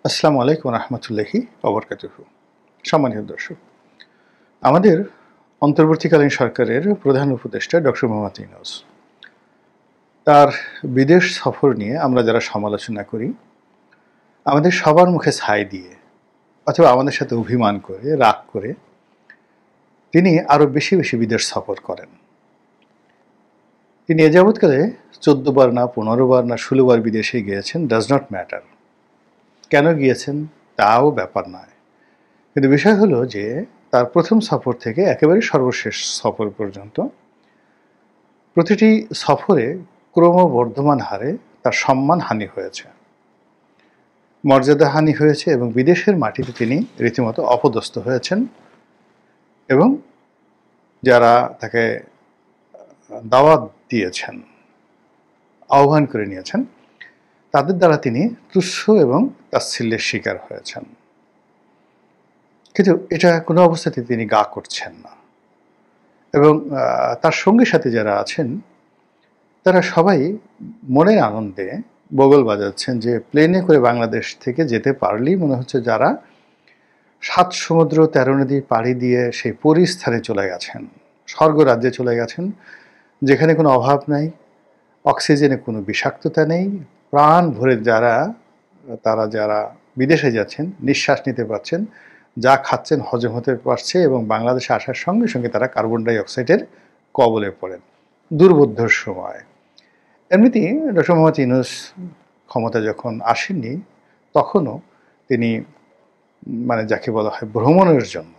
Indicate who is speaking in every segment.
Speaker 1: আসসালামু আলাইকুম রহমতুল্লাহি ওবরকাতুহু। সম্মানিত দর্শক, আমাদের অন্তর্বর্তীকালীন সরকারের প্রধান উপদেষ্টা ডক্টর মোহাম্মদ ইউনূস তার বিদেশ সফর নিয়ে আমরা যারা সমালোচনা করি, আমাদের সবার মুখে ছাই দিয়ে অথবা আমাদের সাথে অভিমান করে, রাগ করে তিনি আরও বেশি বেশি বিদেশ সফর করেন। তিনি এ যাবৎকালে ১৪ বার না ১৫ বার না ১৬ বার বিদেশে গিয়েছেন, ডাজ নট ম্যাটার। কেন গিয়েছেন তাও ব্যাপার নয়, কিন্তু বিষয় হলো যে তার প্রথম সফর থেকে একেবারে সর্বশেষ সফর পর্যন্ত প্রতিটি সফরে ক্রমবর্ধমান হারে তার সম্মানহানি হয়েছে, মর্যাদাহানি হয়েছে এবং বিদেশের মাটিতে তিনি রীতিমতো অপদস্থ হয়েছেন এবং যারা তাকে দাওয়াত দিয়েছেন, আহ্বান করে নিয়েছেন, তাদের দ্বারা তিনি তুচ্ছ এবং তাচ্ছিল্যের শিকার হয়েছেন। কিন্তু এটা কোনো অবস্থাতে তিনি গা করছেন না এবং তার সঙ্গী সাথী যারা আছেন তারা সবাই মনের আনন্দে বগল বাজাচ্ছেন যে প্লেনে করে বাংলাদেশ থেকে যেতে পারলেই মনে হচ্ছে যারা ৭ সমুদ্র ১৩ নদী পাড়ি দিয়ে সেই পরিস্থানে চলে গেছেন, স্বর্গ রাজ্যে চলে গেছেন, যেখানে কোনো অভাব নাই, অক্সিজেনে কোনো বিষাক্ততা নেই, প্রাণ ভরে তারা যারা বিদেশে যাচ্ছেন নিঃশ্বাস নিতে পারছেন, যা খাচ্ছেন হজম হতে পারছে এবং বাংলাদেশে আসার সঙ্গে সঙ্গে তারা কার্বন ডাই অক্সাইডের কবলে পড়েন দুর্বোধ্যর সময়। এমনিতেই ডক্টর মোহাম্মদ ইউনূস ক্ষমতা যখন আসেননি তখনও তিনি যাকে বলা হয় ভ্রমণের জন্য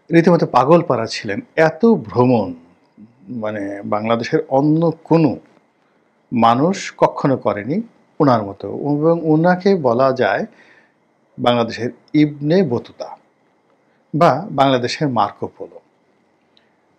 Speaker 1: রীতিমতো পাগল পাড়া ছিলেন। এত ভ্রমণ বাংলাদেশের অন্য কোনো মানুষ কখনো করেনি ওনার মতো, এবং ওনাকে বলা যায় বাংলাদেশের ইবনে বতুতা বা বাংলাদেশের মার্কো পোলো।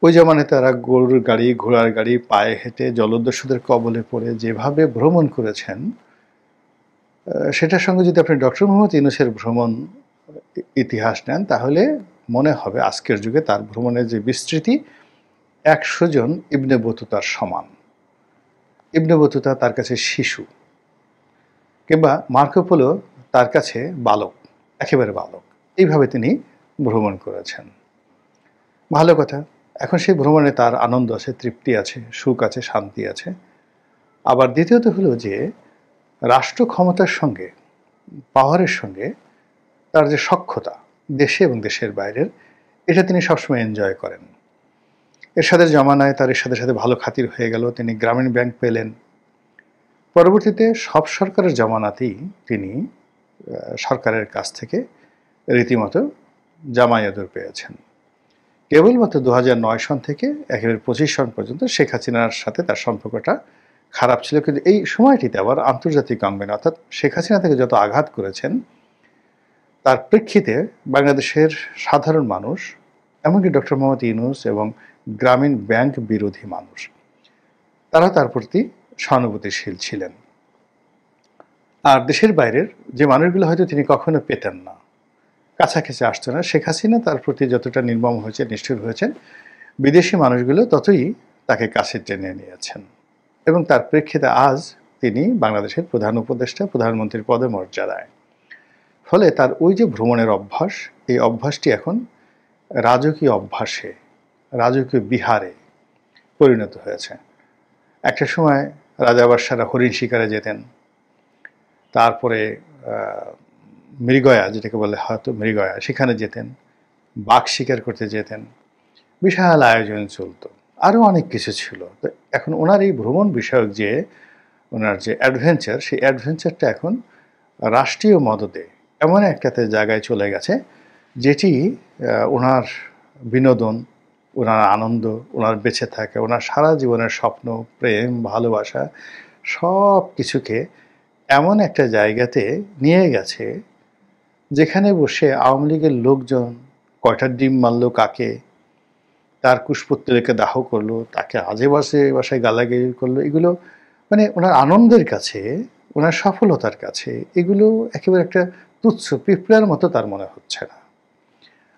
Speaker 1: ওই জমানায় তারা গরুর গাড়ি, ঘোড়ার গাড়ি, পায়ে হেঁটে জলদস্যুদের কবলে পড়ে যেভাবে ভ্রমণ করেছেন, সেটার সঙ্গে যদি আপনি ডক্টর মোহাম্মদ ইউনূসের ভ্রমণ ইতিহাস নেন তাহলে মনে হবে আজকের যুগে তার ভ্রমণের যে বিস্তৃতি ১০০ জন ইবনে বতুতার সমান। ইবনে বতুতা তার কাছে শিশু, কিংবা মার্কো পোলো তার কাছে বালক, একেবারে বালক। এইভাবে তিনি ভ্রমণ করেছেন। ভালো কথা, এখন সেই ভ্রমণে তার আনন্দ আছে, তৃপ্তি আছে, সুখ আছে, শান্তি আছে। আবার দ্বিতীয়ত হলো যে রাষ্ট্র ক্ষমতার সঙ্গে, পাওয়ারের সঙ্গে তার যে সখ্যতা দেশে এবং দেশের বাইরের, এটা তিনি সবসময় এনজয় করেন। এরশাদের জমানায় তার এর সাথে সাথে ভালো খাতির হয়ে গেল, তিনি গ্রামীণ ব্যাংক পেলেন। পরবর্তীতে সব সরকারের জমানাতেই তিনি সরকারের কাছ থেকে রীতিমতো জামাই আদর পেয়েছেন। কেবলমাত্র ২০০৯ সন থেকে একেবারে ২৫ সন পর্যন্ত শেখ হাসিনার সাথে তার সম্পর্কটা খারাপ ছিল, কিন্তু এই সময়টিতে আবার আন্তর্জাতিক অঙ্গনে অর্থাৎ শেখ হাসিনা থেকে যত আঘাত করেছেন তার প্রেক্ষিতে বাংলাদেশের সাধারণ মানুষ, এমনকি ডক্টর মোহাম্মদ ইউনূস এবং গ্রামীণ ব্যাংক বিরোধী মানুষ, তারা তার প্রতি সহানুভূতিশীল ছিলেন। আর দেশের বাইরের যে মানুষগুলো হয়তো তিনি কখনো পেতেন না, কাছাকাছি আসতো না, শেখ হাসিনা তার প্রতি যতটা নির্মম হয়েছে, নিষ্ঠুর হয়েছেন, বিদেশি মানুষগুলো ততই তাকে কাছে টেনে নিয়েছেন এবং তার প্রেক্ষিতে আজ তিনি বাংলাদেশের প্রধান উপদেষ্টা, প্রধানমন্ত্রীর পদে মর্যাদায়। ফলে তার ওই যে ভ্রমণের অভ্যাস, এই অভ্যাসটি এখন রাজকীয় অভ্যাসে, রাজকীয় বিহারে পরিণত হয়েছে। একটা সময় রাজাবাদশারা হরিণ শিকারে যেতেন, তারপরে মৃগয়া, যেটাকে বলে হয়তো মৃগয়া, সেখানে যেতেন, বাঘ শিকার করতে যেতেন, বিশাল আয়োজন চলতো, আরও অনেক কিছু ছিল। তো এখন ওনার এই ভ্রমণ বিষয়ক যে ওনার যে অ্যাডভেঞ্চার, সেই অ্যাডভেঞ্চারটা এখন রাষ্ট্রীয় মদদে এমন একটাতে জায়গায় চলে গেছে যেটি ওনার বিনোদন, ওনার আনন্দ, ওনার বেঁচে থাকে, ওনার সারা জীবনের স্বপ্ন, প্রেম, ভালোবাসা সব কিছুকে এমন একটা জায়গাতে নিয়ে গেছে যেখানে বসে আওয়ামী লীগের লোকজন কয়টা ডিম মারলো কাকে, তার কুশপুত্তলিকে দাহ করলো, তাকে আজে বাসায় গালাগালি করলো, এগুলো ওনার আনন্দের কাছে, ওনার সফলতার কাছে এগুলো একেবারে একটা তুচ্ছ পিঁপড়ার মতো তার মনে হচ্ছে না।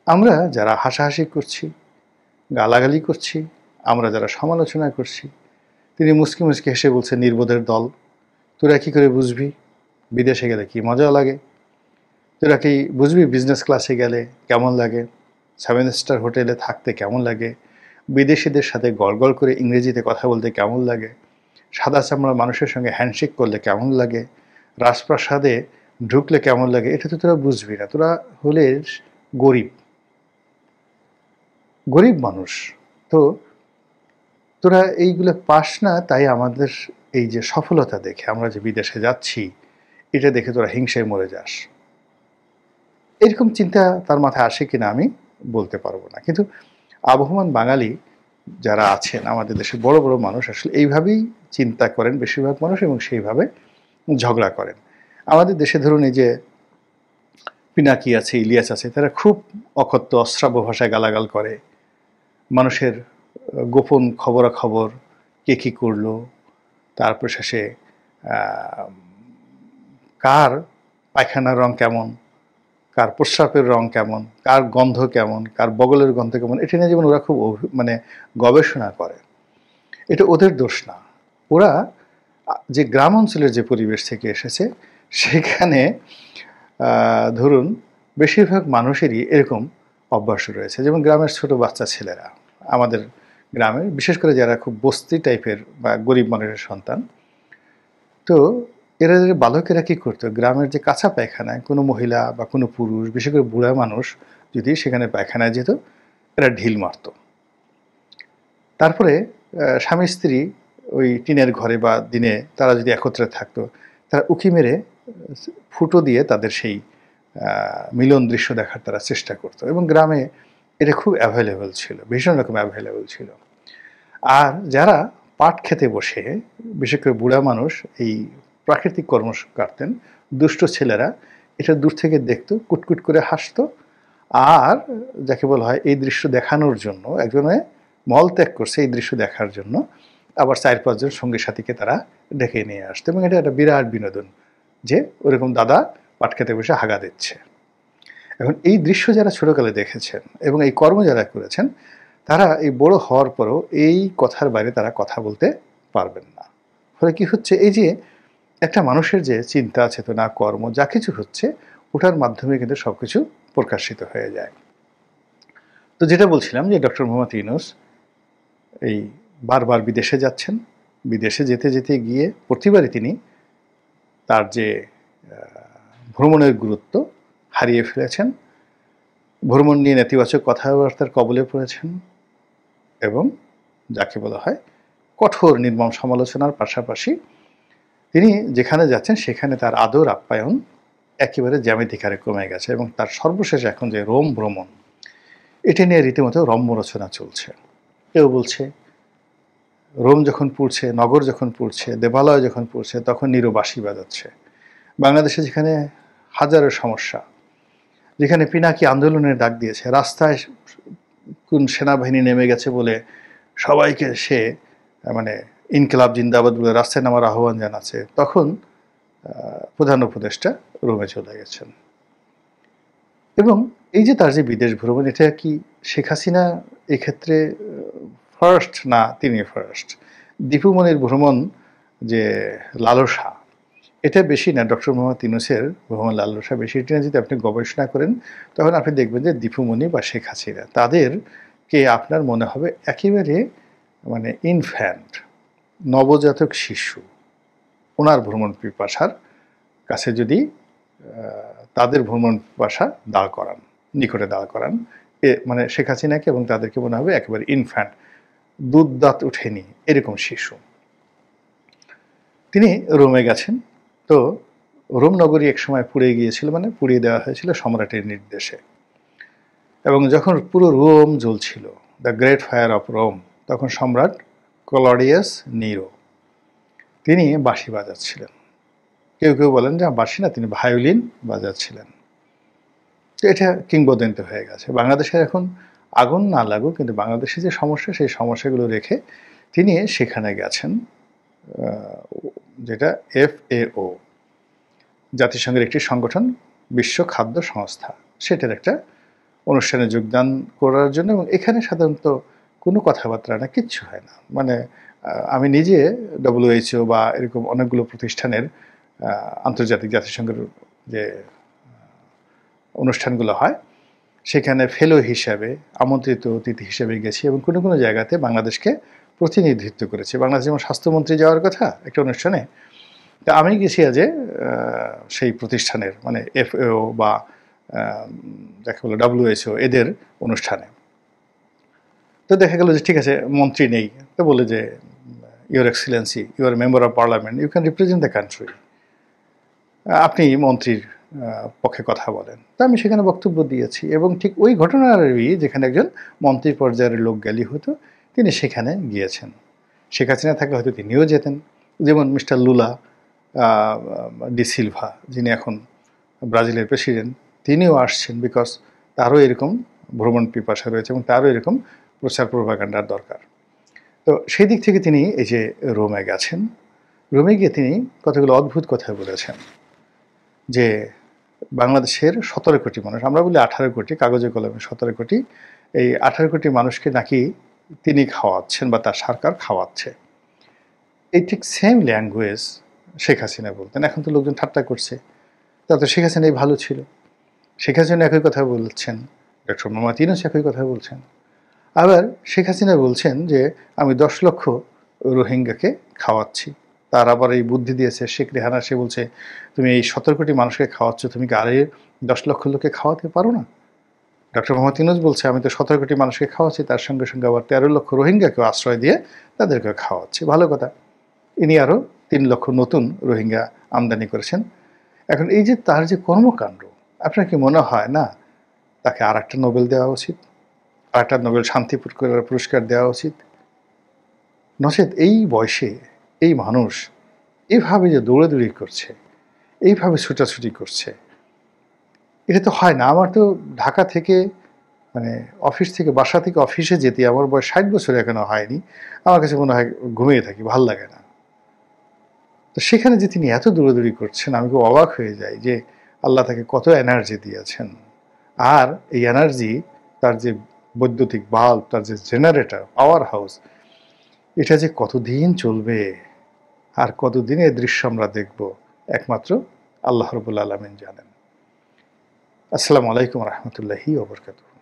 Speaker 1: আমরা যারা হাসাহাসি করছি, গালাগালি করছি, আমরা যারা সমালোচনা করছি, তিনি মুচকি মুচকি হেসে বলছেন, নির্বোধের দল, তোরা কী করে বুঝবি, বিদেশে গেলে কি মজা লাগে, তোরা কি বুঝবি বিজনেস ক্লাসে গেলে কেমন লাগে, 7 স্টার হোটেলে থাকতে কেমন লাগে, বিদেশিদের সাথে গড়গড় করে ইংরেজিতে কথা বলতে কেমন লাগে, সাদা চামড়া মানুষের সঙ্গে হ্যান্ডশেক করলে কেমন লাগে, রাজপ্রাসাদে ঢুকলে কেমন লাগে, এটা তো তোরা বুঝবি না। তোরা হলে গরিব গরিব মানুষ। তো তোরা এইগুলো পাস না, তাই আমাদের এই যে সফলতা দেখে আমরা যে বিদেশে যাচ্ছি এটা দেখে তোরা হিংসায় মরে যাস। এরকম চিন্তা তার মাথায় আসে কিনা আমি বলতে পারবো না, কিন্তু আবহমান বাঙালি যারা আছেন আমাদের দেশের বড় বড় মানুষ আসলে এইভাবেই চিন্তা করেন বেশিরভাগ মানুষ, এবং সেইভাবে ঝগড়া করেন। আমাদের দেশে ধরুন এই যে পিনাকি আছে, ইলিয়াস আছে, তারা খুব অকথ্য অশ্রাব্য ভাষায় গালাগাল করে, মানুষের গোপন খবরাখবর, কে কী করলো, তারপর শেষে কার পায়খানার রং কেমন, কার প্রস্রাবের রং কেমন, কার গন্ধ কেমন, কার বগলের গন্ধ কেমন, এটা নিয়ে যেমন ওরা খুব মানে গবেষণা করে। এটা ওদের দোষ না। ওরা যে গ্রাম অঞ্চলের যে পরিবেশ থেকে এসেছে সেখানে ধরুন বেশিরভাগ মানুষেরই এরকম অভ্যাস রয়েছে। যেমন গ্রামের ছোট বাচ্চা ছেলেরা, আমাদের গ্রামের বিশেষ করে যারা খুব বস্তি টাইপের বা গরিব মানুষের সন্তান, তো এরা বালকেরা কী করতো, গ্রামের যে কাঁচা পায়খানায় কোনো মহিলা বা কোনো পুরুষ, বিশেষ করে বুড়া মানুষ যদি সেখানে পায়খানায় যেত, এরা ঢিল মারত। তারপরে স্বামী স্ত্রী ওই টিনের ঘরে বা দিনে তারা যদি একত্রে থাকতো, তারা উঁকি মেরে ফুটো দিয়ে তাদের সেই মিলন দৃশ্য দেখার তারা চেষ্টা করতো। এবং গ্রামে এটা খুব অ্যাভেলেবল ছিল, ভীষণ রকম অ্যাভেলেবল ছিল। আর যারা পাট খেতে বসে, বিশেষ করে বুড়া মানুষ এই প্রাকৃতিক কর্ম করতেন, দুষ্ট ছেলেরা এটা দূর থেকে দেখতো, কুটকুট করে হাসতো, আর যাকে বলা হয় এই দৃশ্য দেখানোর জন্য, একজনে মল ত্যাগ করছে এই দৃশ্য দেখার জন্য আবার 4-5 জন সঙ্গী সাথীকে তারা ডেকে নিয়ে আসতো। এবং এটা একটা বিরাট বিনোদন যে ওরকম দাদা পাট খেতে বসে হাগা দিচ্ছে। এখন এই দৃশ্য যারা ছোটকালে দেখেছেন এবং এই কর্ম যারা করেছেন, তারা এই বড় হওয়ার পরও এই কথার বাইরে তারা কথা বলতে পারবেন না। ফলে কি হচ্ছে, এই যে একটা মানুষের যে চিন্তা চেতনা কর্ম যা কিছু হচ্ছে, ওটার মাধ্যমে কিন্তু সব কিছু প্রকাশিত হয়ে যায়। তো যেটা বলছিলাম যে ডক্টর মোহাম্মদ ইউনূস এই বারবার বিদেশে যাচ্ছেন, বিদেশে যেতে যেতে গিয়ে প্রতিবারই তিনি তার যে ভ্রমণের গুরুত্ব হারিয়ে ফেলেছেন, ভ্রমণ নিয়ে নেতিবাচক কথাবার্তার কবলে পড়েছেন, এবং যাকে বলা হয় কঠোর নির্মম সমালোচনার পাশাপাশি তিনি যেখানে যাচ্ছেন সেখানে তার আদর আপ্যায়ন একেবারে জ্যামিতিক হারে কমে গেছে। এবং তার সর্বশেষ এখন যে রোম ভ্রমণ, এটা নিয়ে রীতিমতো রম্য রচনা চলছে। কেউ বলছে রোম যখন পুড়ছে, নগর যখন পুড়ছে, দেবালয় যখন পুড়ছে, তখন নীরো বাঁশি বাজাচ্ছে। বাংলাদেশে যেখানে হাজারো সমস্যা, যেখানে পিনাকি আন্দোলনের ডাক দিয়েছে, রাস্তায় কোন সেনাবাহিনী নেমে গেছে বলে সবাইকে সে মানে ইনকিলাব জিন্দাবাদ বলে রাস্তায় নামার আহ্বান জানাচ্ছে, তখন প্রধান উপদেষ্টা রোমে চলে গেছেন। এবং এই যে তার যে বিদেশ ভ্রমণ, এটা কি শেখ হাসিনা এক্ষেত্রে ফার্স্ট না তিনি ফার্স্ট? দীপুমনির ভ্রমণ যে লালসা, এটা বেশি না ডক্টর মোহাম্মদ ইউনূসের ভ্রমণ লালসা বেশি। এটা যদি আপনি গবেষণা করেন তখন আপনি দেখবেন যে দীপুমনি বা শেখ হাসিনা, তাদেরকে আপনার মনে হবে একেবারে মানে ইনফ্যান্ট, নবজাতক শিশু। ওনার ভ্রমণ পিপাসার কাছে যদি তাদের ভ্রমণ পিপাসা দাঁড় করান, নিকটে দাঁড় করান, মানে শেখ হাসিনাকে এবং তাদেরকে মনে হবে একেবারে ইনফ্যান্ট, দুধ দাঁত উঠেনি এরকম শিশু। তিনি রোমে গেছেন। তো রোম নগরী একসময় পুড়ে গিয়েছিল, মানে পুড়িয়ে দেওয়া হয়েছিল সম্রাটের নির্দেশে। এবং যখন পুরো রোম জ্বলছিল, the great fire of Rome, তখন সম্রাট ক্লডিয়াস নিরো তিনি বাঁশি বাজাচ্ছিলেন। কেউ কেউ বলেন যে বাঁশি না, তিনি ভায়োলিন বাজাচ্ছিলেন। তো এটা কিংবদন্তি হয়ে গেছে। বাংলাদেশের এখন আগুন না লাগুক, কিন্তু বাংলাদেশে যে সমস্যা, সেই সমস্যাগুলো রেখে তিনি সেখানে গেছেন, যেটা FAO, জাতিসংঘের একটি সংগঠন, বিশ্ব খাদ্য সংস্থা, সেটার একটা অনুষ্ঠানে যোগদান করার জন্য। এবং এখানে সাধারণত কোনো কথাবার্তা না, কিচ্ছু হয় না। মানে আমি নিজে WHO বা এরকম অনেকগুলো প্রতিষ্ঠানের আন্তর্জাতিক জাতিসংঘের যে অনুষ্ঠানগুলো হয় সেখানে ফেলো হিসাবে আমন্ত্রিত অতিথি হিসেবে গেছি এবং কোনো কোনো জায়গাতে বাংলাদেশকে প্রতিনিধিত্ব করেছি। বাংলাদেশ যেমন স্বাস্থ্যমন্ত্রী যাওয়ার কথা একটা অনুষ্ঠানে, তা আমি গেছি সেই প্রতিষ্ঠানের মানে FAO বা যাকে বলে WHO এদের অনুষ্ঠানে। তো দেখা গেল যে ঠিক আছে মন্ত্রী নেই, তো বলে যে your excellency you are member of parliament you can represent the country, আপনি মন্ত্রীর পক্ষে কথা বলেন। তো আমি সেখানে বক্তব্য দিয়েছি এবং ঠিক ওই ঘটনারই যেখানে একজন মন্ত্রী পর্যায়ের লোক গেলি হতো তিনি সেখানে গিয়েছেন। শেখ হাসিনা থাকলে হয়তো তিনিও যেতেন, যেমন মিস্টার লুলা ডি সিলভা যিনি এখন ব্রাজিলের প্রেসিডেন্ট, তিনিও আসছেন বিকজ তারও এরকম ভ্রমণ পিপাসা রয়েছে এবং তারও এরকম প্রচার প্রোপাগান্ডার দরকার। তো সেই দিক থেকে তিনি এই যে রোমে গেছেন, রোমে গিয়ে তিনি কতগুলো অদ্ভুত কথা বলেছেন যে বাংলাদেশের 17 কোটি মানুষ, আমরা বলি 18 কোটি, কাগজে কলমে 17 কোটি, এই 18 কোটি মানুষকে নাকি তিনি খাওয়াচ্ছেন বা তার সরকার খাওয়াচ্ছে। এই ঠিক সেম ল্যাঙ্গুয়েজ শেখ হাসিনা বলতেন। এখন তো লোকজন ঠাট্টা করছে, তা তো শেখ হাসিনাই ভালো ছিল। শেখ হাসিনা একই কথা বলছেন, ডক্টর মোহাম্মদ ইউনূস একই কথা বলছেন। আবার শেখ হাসিনা বলছেন যে আমি 10 লক্ষ রোহিঙ্গাকে খাওয়াচ্ছি। তার আবার এই বুদ্ধি দিয়েছে শেখ রেহানা, সে বলছে তুমি এই 17 কোটি মানুষকে খাওয়াচ্ছ, তুমি কি আরে 10 লক্ষ লোককে খাওয়াতে পারো না? ডক্টর মোহাম্মদ ইউনূস বলছে আমি তো 17 কোটি মানুষকে খাওয়াচ্ছি, তার সঙ্গে সঙ্গে আবার 13 লক্ষ রোহিঙ্গাকেও আশ্রয় দিয়ে তাদেরকে খাওয়াচ্ছি। ভালো কথা। ইনি আরও 3 লক্ষ নতুন রোহিঙ্গা আমদানি করেছেন। এখন এই যে তার যে কর্মকাণ্ড, আপনার কি মনে হয় না তাকে আর একটা নোবেল দেওয়া উচিত, আর একটা নোবেল শান্তি পুরস্কার দেওয়া উচিত? নচেত এই বয়সে এই মানুষ এইভাবে যে দৌড়াদৌড়ি করছে, এইভাবে ছুটাছুটি করছে, এটা তো হয় না। আমার তো ঢাকা থেকে মানে অফিস থেকে বাসা থেকে অফিসে যেতে আমার বয়স 60 বছর এখনো হয়নি, আমার কাছে মনে হয় ঘুমিয়ে থাকি, ভাল লাগে না। তো সেখানে যে তিনি এত দৌড়াদৌড়ি করছেন, আমি খুব অবাক হয়ে যাই যে আল্লাহ তাকে কত এনার্জি দিয়েছেন। আর এই এনার্জি, তার যে বৈদ্যুতিক বাল্ব, তার যে জেনারেটর, পাওয়ার হাউস, এটা যে কতদিন চলবে আর কতদিন এই দৃশ্য আমরা দেখব একমাত্র আল্লাহ রাব্বুল আলামিন জানেন। আসসালামু আলাইকুম রহমতুল্লাহি ওয়া বারাকাতুহু।